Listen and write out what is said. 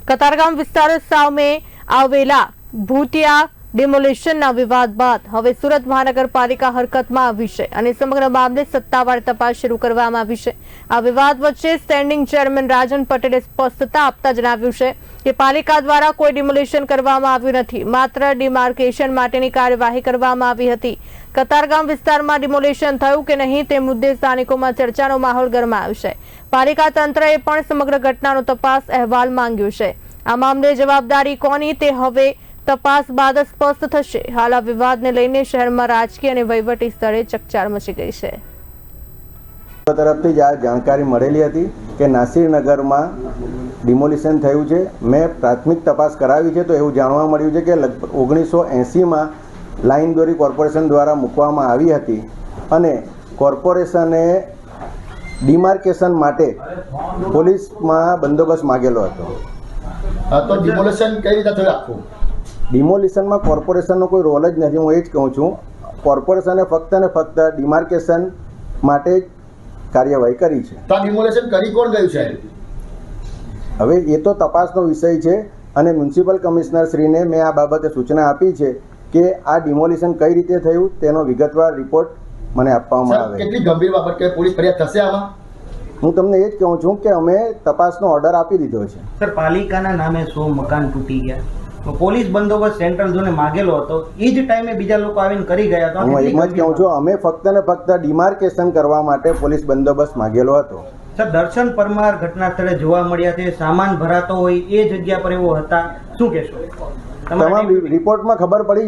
કતારગામ વિસ્તાર સામે આવેલા ભૂતિયા ડિમોલિશનના વિવાદ બાદ હવે સુરત મહાનગરપાલિકા હરકતમાં આવી છે અને સમગ્ર મામલે સત્તાવાર તપાસ શરૂ કરવામાં આવી છે। આ વિવાદ વચ્ચે સ્ટેન્ડિંગ ચેરમેન રાજન પટેલે સ્પષ્ટતા આપતા જણાવ્યું છે કે પાલિકા દ્વારા કોઈ ડિમોલિશન કરવામાં આવ્યું નથી, માત્ર ડિમાર્કેશન માટેની કાર્યવાહી કરવામાં આવી હતી। કતારગામ વિસ્તારમાં ડિમોલિશન થયું કે નહીં તે મુદ્દે સ્થાનિકોમાં ચર્ચાનો માહોલ ગરમાયો છે। પાલિકા તંત્રએ પણ સમગ્ર ઘટનાનો તપાસ અહેવાલ માંગ્યો છે। આ મામલે જવાબદારી કોની તે હવે તપાસ બાદ સ્પષ્ટ થશે। હાલ આ વિવાદને લઈને શહેરમાં રાજકીય અને વહીવટી સ્તરે ચકચાર મચી ગઈ છે। તરફથી જ આ જાણકારી મળેલી હતી કે નાસિરનગરમાં ડિમોલિશન થયું છે। મેં પ્રાથમિક તપાસ કરાવી છે તો એવું જાણવા મળ્યું છે કે લગભગ 1980માં લાઇન દોરી કોર્પોરેશન દ્વારા મૂકવામાં આવી હતી અને કોર્પોરેશને ડિમાર્કેશન માટે પોલીસમાં બંદોબસ્ત માગેલો હતો। તો ડિમોલિશન કઈ રીતે થયું આખું? ડિમોલિશનમાં કોર્પોરેશનનો કોઈ રોલ જ નથી। હું એ જ કહું છું, કોર્પોરેશને ફક્ત ને ફક્ત ડિમાર્કેશન માટે જ કાર્યવાહી કરી છે। તો આ ડિમોલિશન કરી કોણ ગયું છે? હવે એ તો તપાસનો વિષય છે અને મ્યુનિસિપલ કમિશનર શ્રીને મેં આ બાબતે સૂચના આપી છે કે આ ડિમોલિશન કઈ રીતે થયું તેનો વિગતવાર રિપોર્ટ મને આપવામાં આવે। કેટલી ગંભીર બાબત કે પોલીસ ફરિયાદ થશે આમાં? હું તમને એ જ કહું છું કે અમે તપાસનો ઓર્ડર આપી દીધો છે। સર, પાલિકાના નામે 100 મકાન તૂટી ગયા, પોલીસ બંદોબસ્ત સેન્ટ્રલ ઝોને માગેલો હતો, એ જ ટાઈમે બીજા લોકો આવીને કરી ગયા તો હું એમ જ કહું છું, અમે ફક્ત ને ફક્ત ડિમાર્કેશન કરવા માટે પોલીસ બંદોબસ્ત માગેલો હતો। સર, દર્શન પરમાર ઘટના સ્થળે જોવા મળ્યા છે, સામાન ભરાતો હોય એ જગ્યા પર એવો હતા, શું કહેશો? તમામ રિપોર્ટમાં ખબર પડી।